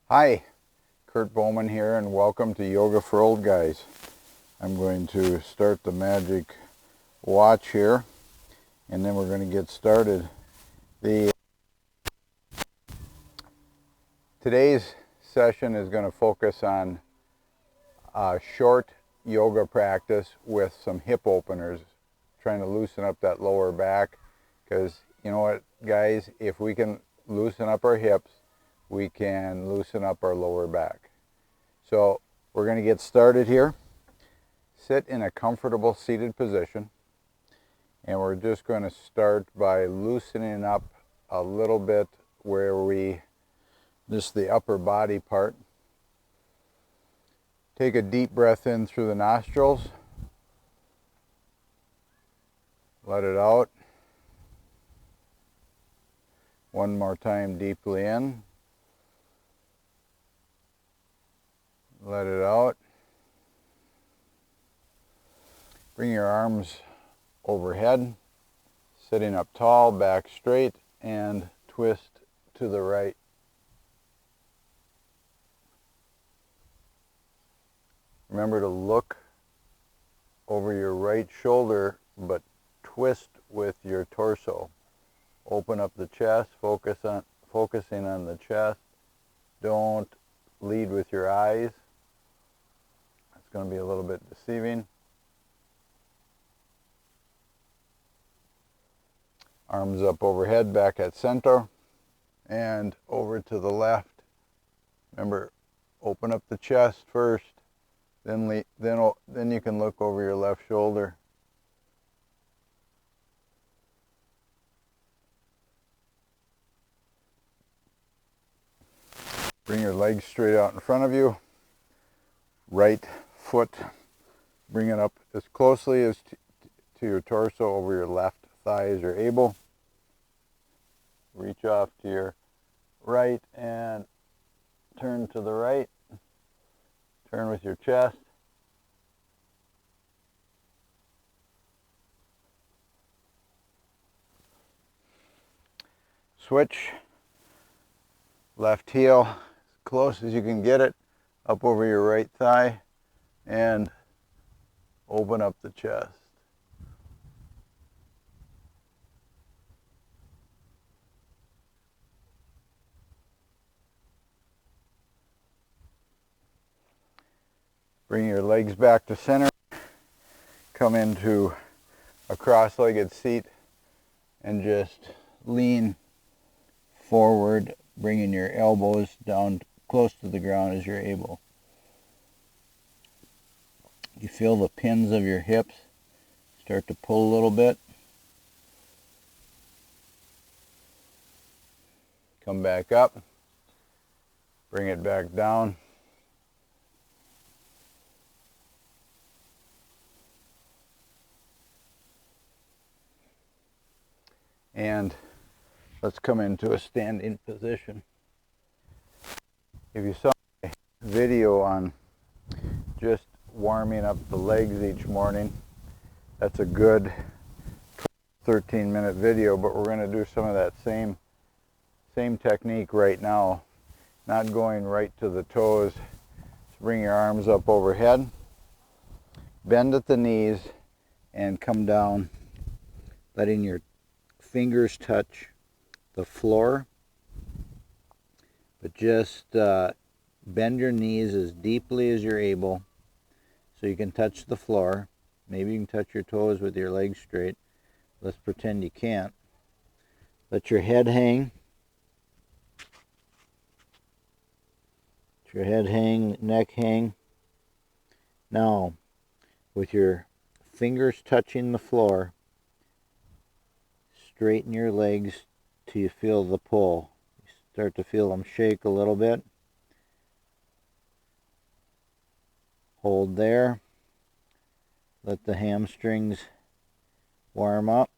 Hi, Kurt Bowman here, and welcome to Yoga for Old Guys. I'm going to start the magic watch here, and then we're going to get started. Today's session is going to focus on a short yoga practice with some hip openers, trying to loosen up that lower back, because you know what, guys, if we can loosen up our hips, we can loosen up our lower back. So we're going to get started here. Sit in a comfortable seated position, and we're just going to start by loosening up a little bit where just the upper body part. Take a deep breath in through the nostrils. Let it out. One more time, deeply in. Let it out. Bring your arms overhead, sitting up tall, back straight, and twist to the right. Remember to look over your right shoulder, but twist with your torso. Open up the chest, focusing on the chest. Don't lead with your eyes. It's going to be a little bit deceiving. Arms up overhead, back at center, and over to the left. Remember, open up the chest first, then you can look over your left shoulder. Bring your legs straight out in front of you. Right foot, bring it up as closely as to your torso over your left thigh as you're able. Reach off to your right and turn to the right. Turn with your chest. Switch. Left heel as close as you can get it up over your right thigh, and open up the chest. Bring your legs back to center. Come into a cross-legged seat and just lean forward, bringing your elbows down close to the ground as you're able. You feel the pins of your hips start to pull a little bit. Come back up. Bring it back down. And let's come into a standing position. If you saw my video on just warming up the legs each morning, that's a good 13-minute video, but we're going to do some of that same technique right now, not going right to the toes. So bring your arms up overhead, bend at the knees, and come down, letting your fingers touch the floor, but just bend your knees as deeply as you're able so you can touch the floor. Maybe you can touch your toes with your legs straight. Let's pretend you can't. Let your head hang. Let your head hang, neck hang. Now, with your fingers touching the floor, straighten your legs till you feel the pull. You start to feel them shake a little bit. Hold there. Let the hamstrings warm up.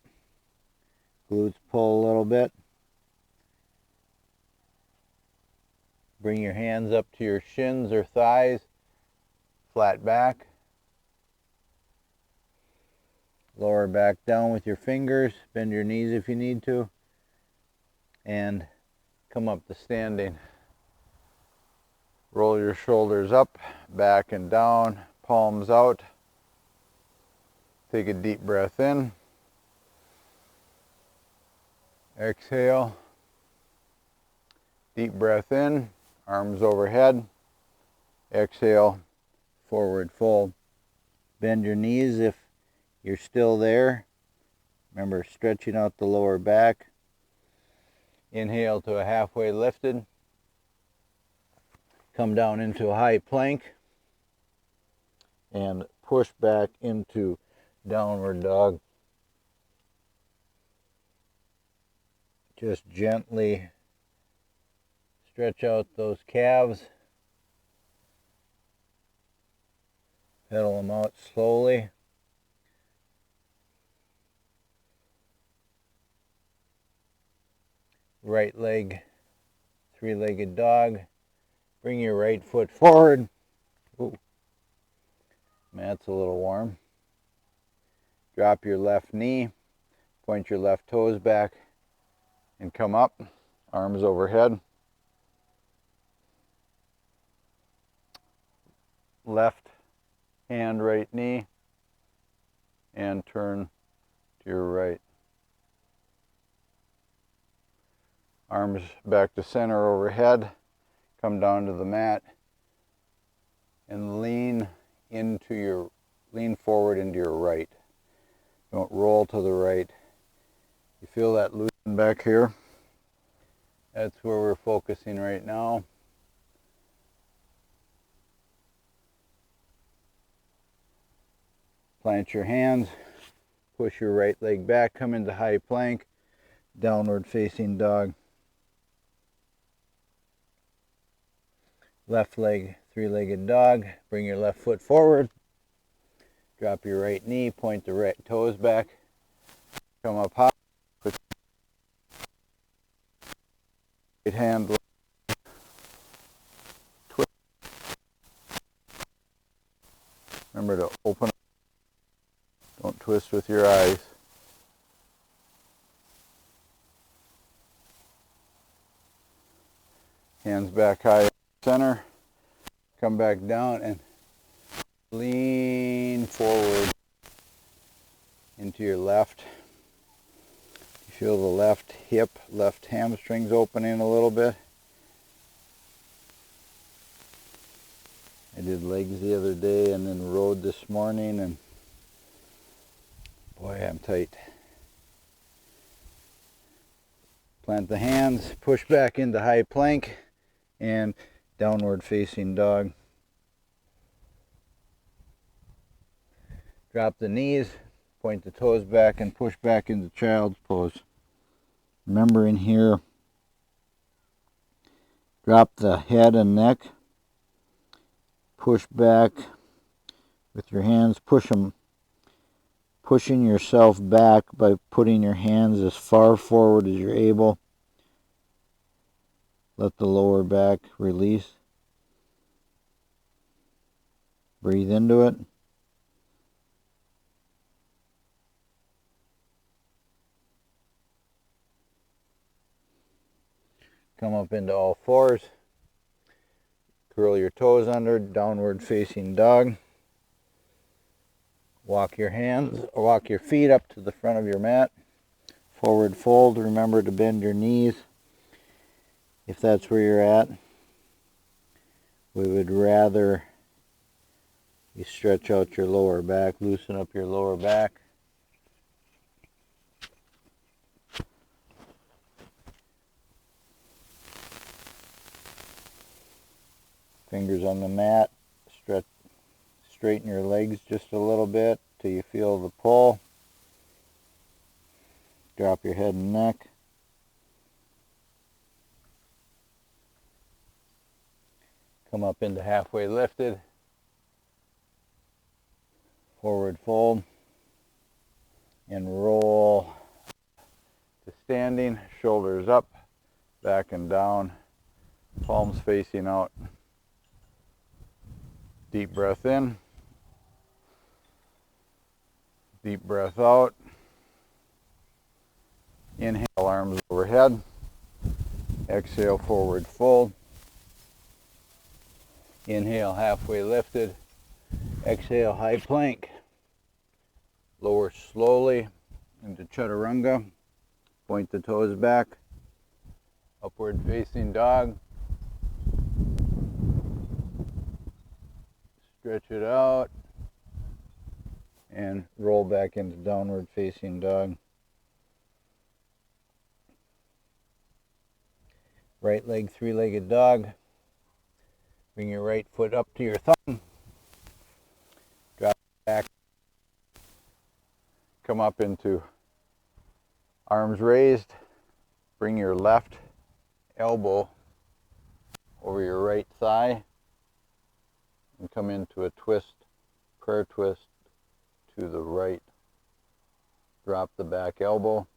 Glutes pull a little bit. Bring your hands up to your shins or thighs. Flat back. Lower back down with your fingers. Bend your knees if you need to. And come up to standing. Roll your shoulders up, back and down, palms out. Take a deep breath in. Exhale. Deep breath in, arms overhead. Exhale, forward fold. Bend your knees if you're still there. Remember, stretching out the lower back. Inhale to a halfway lifted. Come down into a high plank. And push back into downward dog. Just gently stretch out those calves. Pedal them out slowly. Right leg, three-legged dog. Bring your right foot forward. Ooh, mat's a little warm. Drop your left knee. Point your left toes back and come up. Arms overhead. Left hand, right knee, and turn to your right. Arms back to center overhead. Come down to the mat and lean forward into your right. Don't roll to the right. You feel that loosen back here? That's where we're focusing right now. Plant your hands, push your right leg back, come into high plank, downward facing dog. Left leg, three-legged dog. Bring your left foot forward. Drop your right knee, point the right toes back. Come up high. Put your right hand. Twist. Remember to open up. Don't twist with your eyes. Hands back high, center. Come back down and lean forward into your left. You feel the left hip, left hamstrings opening a little bit. I did legs the other day and then rode this morning, and boy, I'm tight. Plant the hands, push back into high plank and downward facing dog. Drop the knees, point the toes back and push back into child's pose. Remember in here, drop the head and neck, push back with your hands, pushing yourself back by putting your hands as far forward as you're able. Let the lower back release. Breathe into it. Come up into all fours. Curl your toes under, downward facing dog. Walk your feet up to the front of your mat. Forward fold. Remember to bend your knees if that's where you're at. We would rather you stretch out your lower back, loosen up your lower back. Fingers on the mat. Straighten your legs just a little bit till you feel the pull. Drop your head and neck. Come up into halfway lifted. Forward fold. And roll to standing. Shoulders up, back and down. Palms facing out. Deep breath in. Deep breath out. Inhale, arms overhead. Exhale, forward fold. Inhale, halfway lifted. Exhale, high plank. Lower slowly into chaturanga. Point the toes back. Upward facing dog. Stretch it out. And roll back into downward facing dog. Right leg, three-legged dog. Bring your right foot up to your thumb. Drop back. Come up into arms raised. Bring your left elbow over your right thigh. And come into a twist, prayer twist to the right. Drop the back elbow.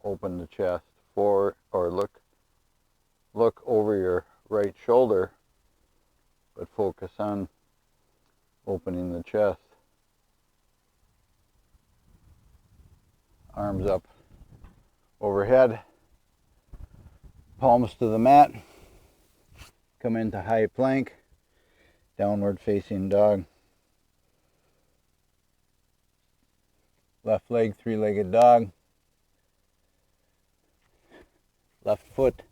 Open the chest forward, or look over your right shoulder, but focus on opening the chest. Arms up overhead, palms to the mat. Come into high plank, downward facing dog. Left leg, three-legged dog. Left foot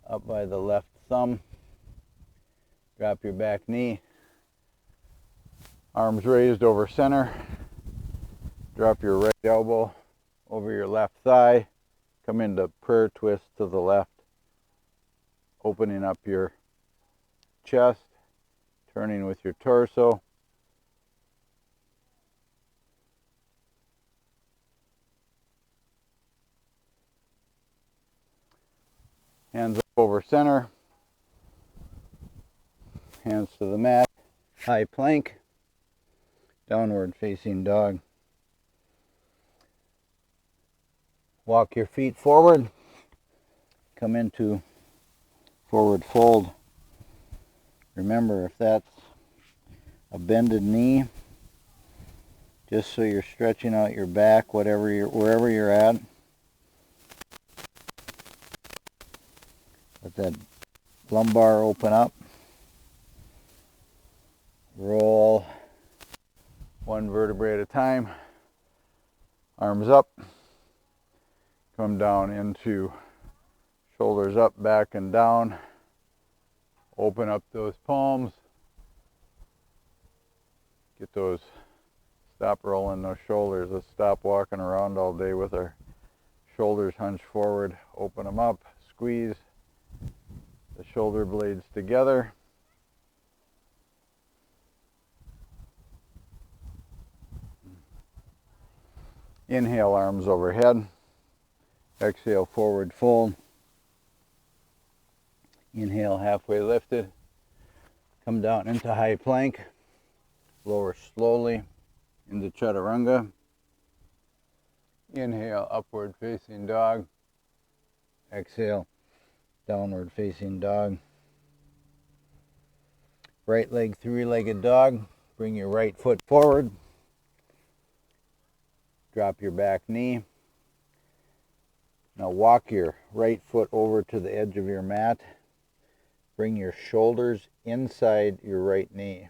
up by the left thumb. Drop your back knee. Arms raised over center. Drop your right elbow over your left thigh. Come into prayer twist to the left. Opening up your chest. Turning with your torso. Hands up over center. Hands to the mat. High plank. Downward facing dog. Walk your feet forward. Come into forward fold. Remember, if that's a bended knee, just so you're stretching out your back, wherever you're at. Let that lumbar open up. Roll one vertebrae at a time. Arms up. Come down into shoulders up, back and down. Open up those palms. Get those, stop rolling those shoulders. Let's stop walking around all day with our shoulders hunched forward. Open them up, squeeze the shoulder blades together. Inhale, arms overhead. Exhale, forward fold. Inhale, halfway lifted. Come down into high plank. Lower slowly into chaturanga. Inhale, upward facing dog. Exhale, downward facing dog. Right leg, three-legged dog. Bring your right foot forward. Drop your back knee. Now walk your right foot over to the edge of your mat. Bring your shoulders inside your right knee.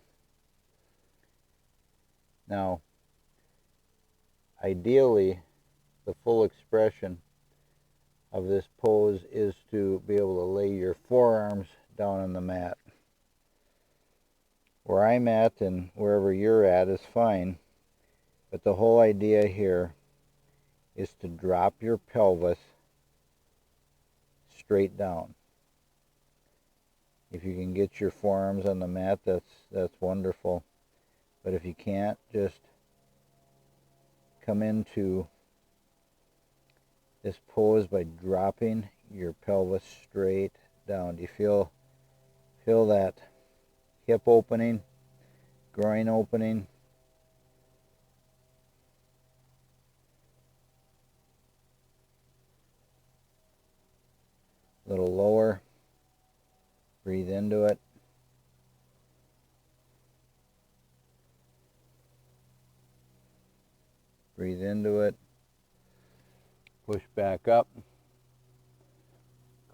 Now, ideally, the full expression of this pose is to be able to lay your forearms down on the mat. Where I'm at and wherever you're at is fine, but the whole idea here is to drop your pelvis straight down. If you can get your forearms on the mat, that's wonderful. But if you can't, just come into this pose by dropping your pelvis straight down. Do you feel that hip opening, groin opening? A little lower. Breathe into it. Breathe into it. Push back up.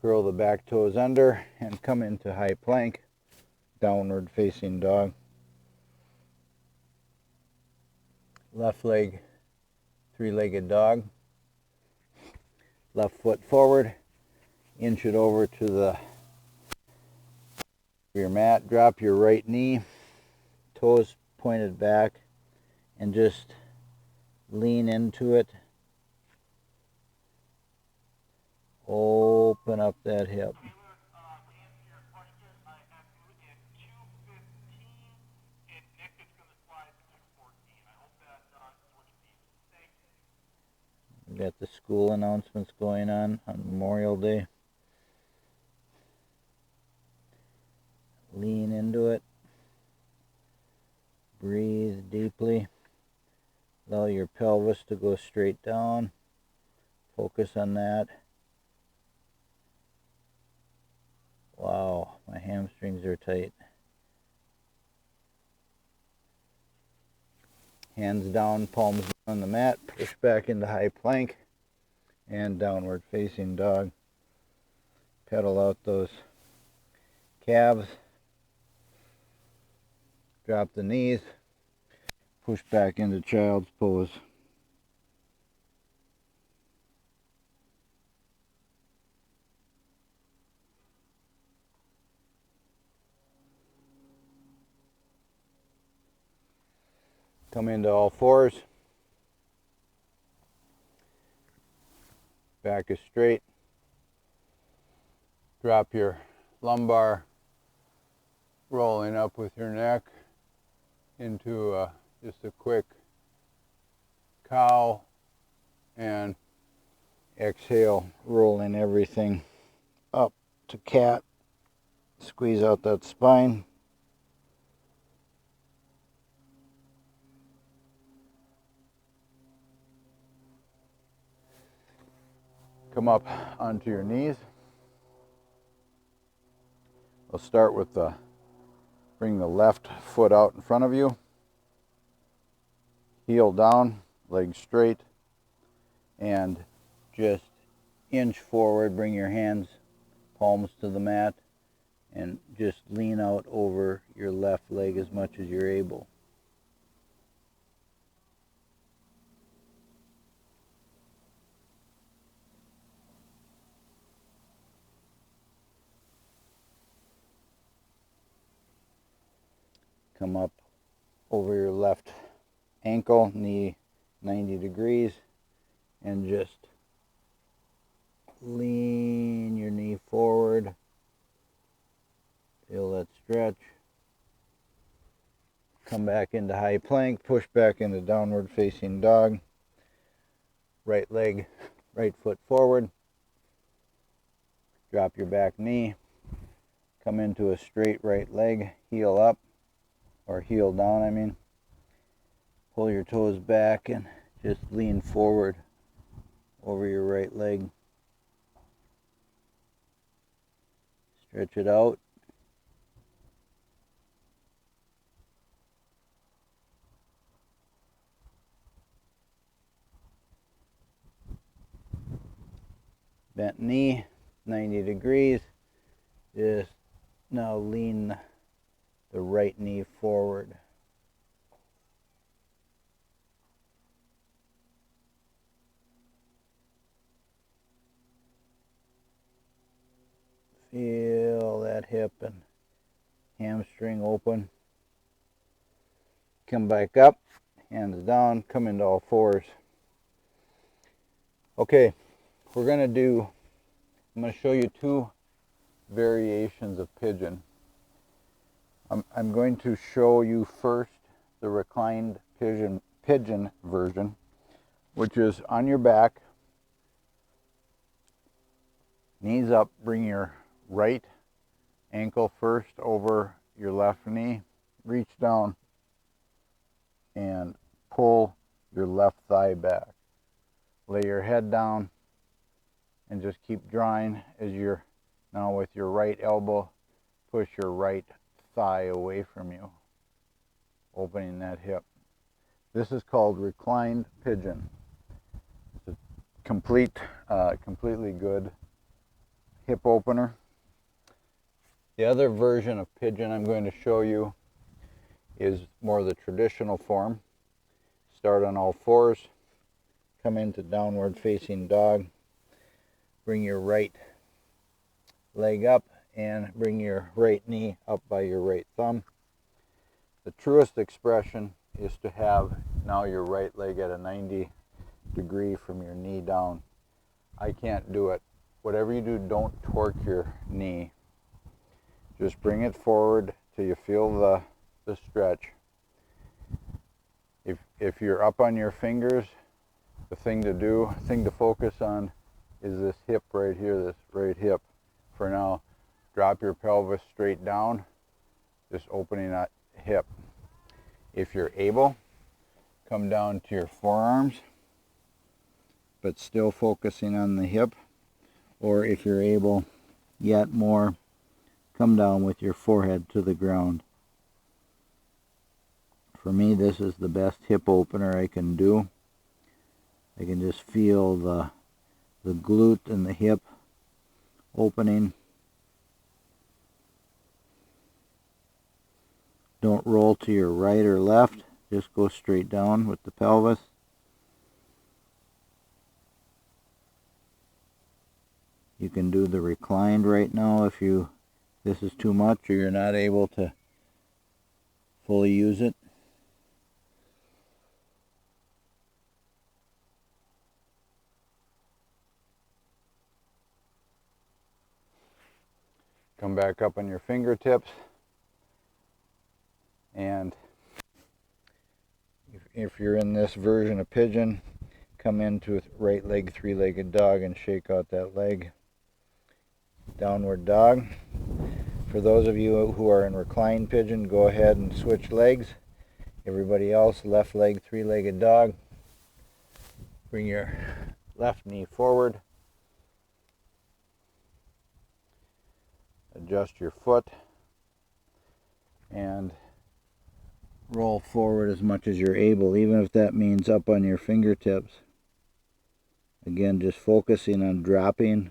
Curl the back toes under and come into high plank. downward facing dog. Left leg, three-legged dog. Left foot forward, inch it over to your mat, drop your right knee, toes pointed back, and just lean into it. Open up that hip. We got the school announcements going on Memorial Day. Lean into it. Breathe deeply. Allow your pelvis to go straight down. Focus on that. Wow, my hamstrings are tight. Hands down, palms on the mat. Push back into high plank and downward facing dog. Pedal out those calves. Drop the knees. Push back into child's pose. Come into all fours. Back is straight. Drop your lumbar, rolling up with your neck into just a quick cow, and exhale, rolling everything up to cat. Squeeze out that spine. Come up onto your knees. We'll start with bring the left foot out in front of you. Heel down, leg straight, and just inch forward. Bring your hands, palms to the mat, and just lean out over your left leg as much as you're able. Come up over your left ankle, knee 90 degrees, and just lean your knee forward. Feel that stretch. Come back into high plank, push back into downward facing dog. Right leg, right foot forward. Drop your back knee. Come into a straight right leg, heel up, or heel down, I mean. Pull your toes back and just lean forward over your right leg. Stretch it out. Bent knee, 90 degrees. Just now lean the right knee forward. Feel that hip and hamstring open. Come back up, hands down, come into all fours. Okay, I'm going to show you two variations of pigeon. I'm going to show you first the reclined pigeon version, which is on your back, knees up, bring your right ankle first over your left knee, reach down and pull your left thigh back. Lay your head down and just keep drawing as you're now with your right elbow, push your right thigh away from you, opening that hip. This is called reclined pigeon. It's a completely good hip opener. The other version of pigeon I'm going to show you is more the traditional form. Start on all fours, come into downward facing dog, bring your right leg up and bring your right knee up by your right thumb. The truest expression is to have now your right leg at a 90 degree from your knee down. I can't do it. Whatever you do, don't torque your knee. Just bring it forward till you feel the stretch. If you're up on your fingers, the thing to focus on is this hip right here, this right hip. For now, drop your pelvis straight down, just opening that hip. If you're able, come down to your forearms, but still focusing on the hip. Or if you're able, yet more, come down with your forehead to the ground. For me, this is the best hip opener I can do. I can just feel the glute and the hip opening. Don't roll to your right or left, just go straight down with the pelvis. You can do the reclined right now if this is too much or you're not able to fully use it. Come back up on your fingertips, and if you're in this version of pigeon, come into right leg, three-legged dog and shake out that leg. Downward dog. For those of you who are in reclined pigeon, go ahead and switch legs. Everybody else, left leg, three-legged dog. Bring your left knee forward. Adjust your foot and roll forward as much as you're able, even if that means up on your fingertips. Again, just focusing on dropping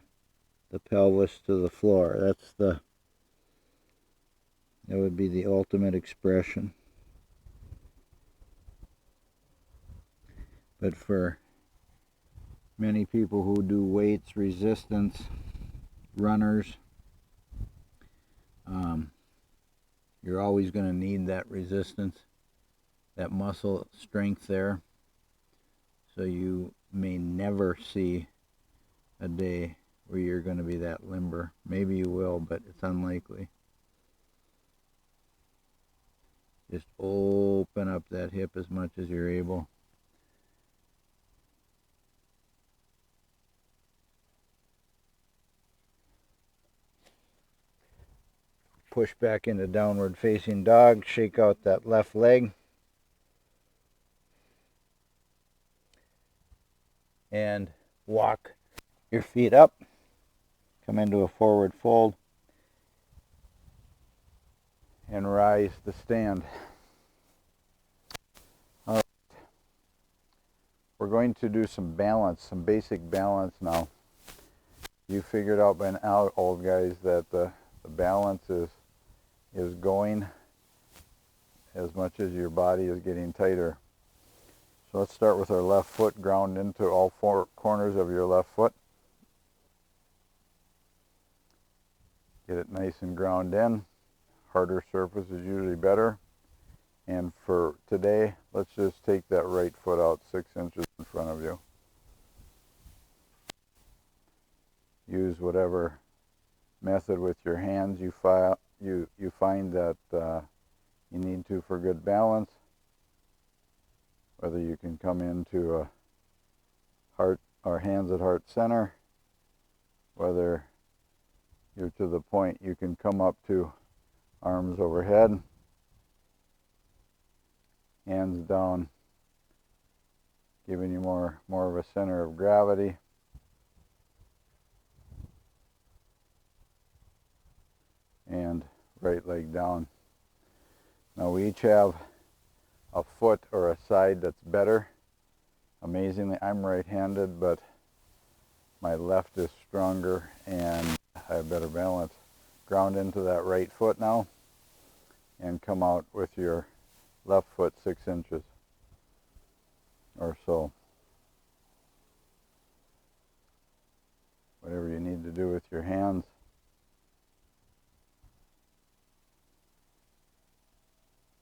the pelvis to the floor. That would be the ultimate expression. But for many people who do weights, resistance, runners, you're always going to need that resistance, that muscle strength there. So you may never see a day where you're going to be that limber. Maybe you will, but it's unlikely. Just open up that hip as much as you're able. Push back into downward facing dog, shake out that left leg. And walk your feet up. Come into a forward fold. And rise to stand. All right. We're going to do some balance, some basic balance now. You figured out by now, old guys, that the balance is going as much as your body is getting tighter. So let's start with our left foot, ground into all four corners of your left foot. Get it nice and ground in. Harder surface is usually better. And for today, let's just take that right foot out 6 inches in front of you. Use whatever method with your hands you find that you need to for good balance. Whether you can come into a heart or hands at heart center, whether you're to the point you can come up to arms overhead, hands down, giving you more of a center of gravity. And right leg down. Now we each have a foot or a side that's better. Amazingly, I'm right-handed, but my left is stronger and I have better balance. ground into that right foot now, and come out with your left foot 6 inches or so. Whatever you need to do with your hands.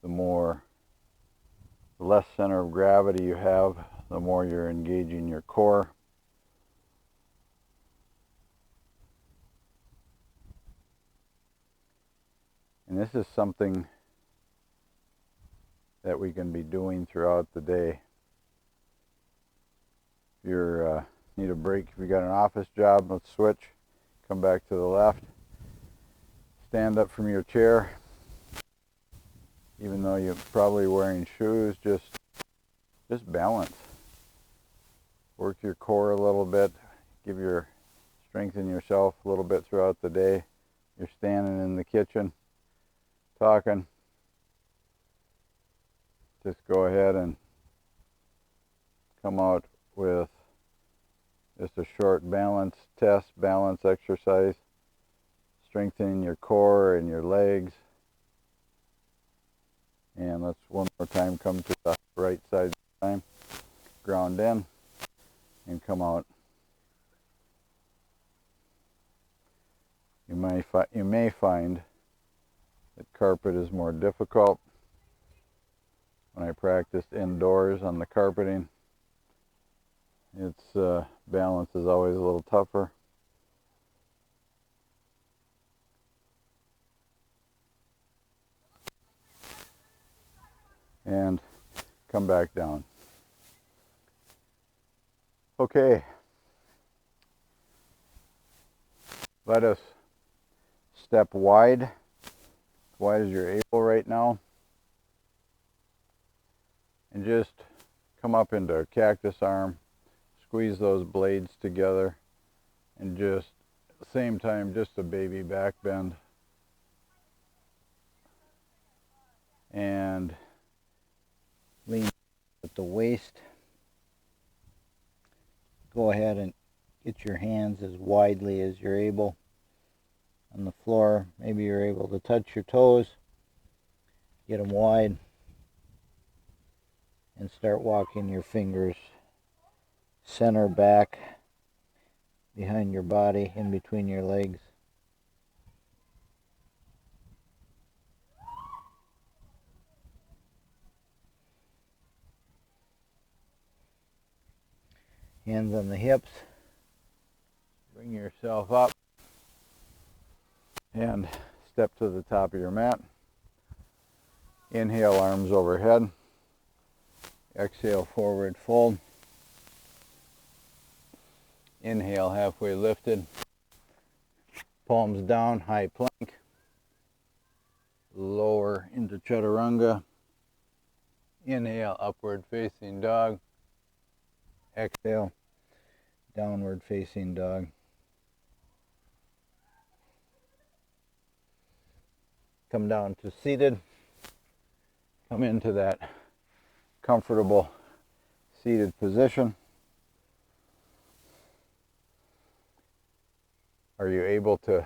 The less center of gravity you have, the more you're engaging your core. And this is something that we can be doing throughout the day. If you need a break, if you got an office job, let's switch. Come back to the left. Stand up from your chair. Even though you're probably wearing shoes, just balance. Work your core a little bit. Strengthen yourself a little bit throughout the day. You're standing in the kitchen, talking. Just go ahead and come out with just a short balance exercise, strengthening your core and your legs. And let's one more time come to the right side this time. Ground in and come out. You may find that carpet is more difficult. When I practiced indoors on the carpeting, its balance is always a little tougher. And come back down. Okay. Let us step wide as you're able right now. And just come up into a cactus arm. Squeeze those blades together. And just, at the same time, just a baby back bend. And lean at the waist. Go ahead and get your hands as widely as you're able on the floor. Maybe you're able to touch your toes. Get them wide. And start walking your fingers center back behind your body, in between your legs. Hands on the hips. Bring yourself up and step to the top of your mat. Inhale, arms overhead. Exhale, forward fold. Inhale, halfway lifted. Palms down, high plank. Lower into chaturanga. Inhale, upward facing dog. Exhale, downward facing dog. Come down to seated. Come into that comfortable seated position. Are you able to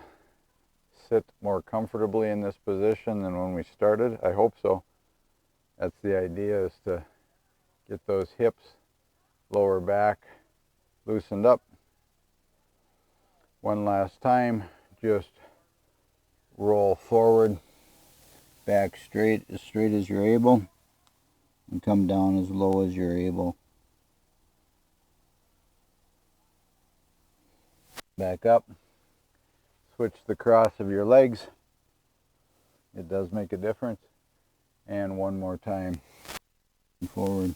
sit more comfortably in this position than when we started? I hope so. That's the idea, is to get those hips, lower back loosened up. One last time, just roll forward, back straight as you're able, and come down as low as you're able. Back up. Switch the cross of your legs. It does make a difference. And one more time. Forward.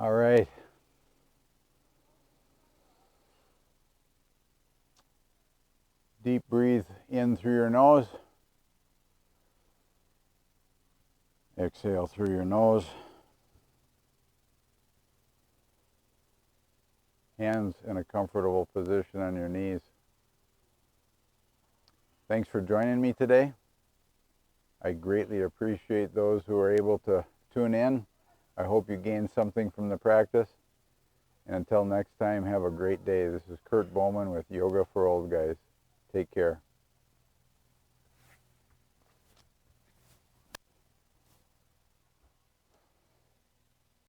All right. Deep breathe in through your nose. Exhale through your nose. Hands in a comfortable position on your knees. Thanks for joining me today. I greatly appreciate those who are able to tune in I hope you gained something from the practice. And until next time, have a great day. This is Kurt Bowman with Yoga for Old Guys. Take care.